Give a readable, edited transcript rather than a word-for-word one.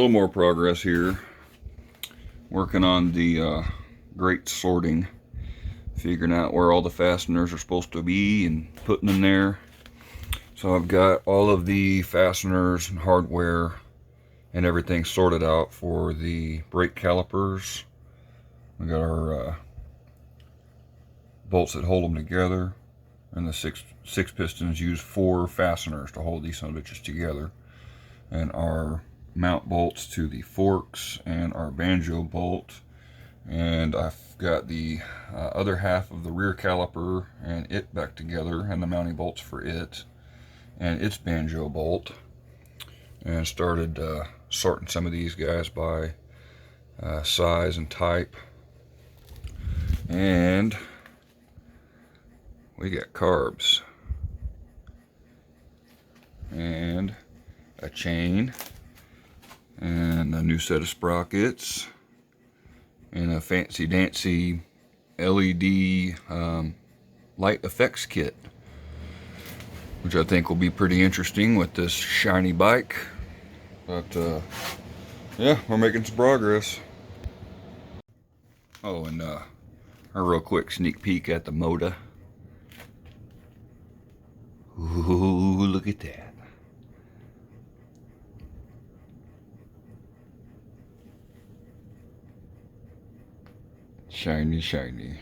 little more progress here. Working on the grate sorting, figuring out where all the fasteners are supposed to be and putting them there. So I've got all of the fasteners and hardware and everything sorted out for the brake calipers. We got our bolts that hold them together, and the six pistons use 4 fasteners to hold these son of bitches together, and our mount bolts to the forks and our banjo bolt. And I've got the other half of the rear caliper and it back together, and the mounting bolts for it and its banjo bolt, and started sorting some of these guys by size and type. And we got carbs and a chain and a new set of sprockets and a fancy dancy LED light effects kit, which I think will be pretty interesting with this shiny bike. But yeah, we're making some progress. Oh, and a real quick sneak peek at the motor. Ooh, look at that. Shiny, shiny.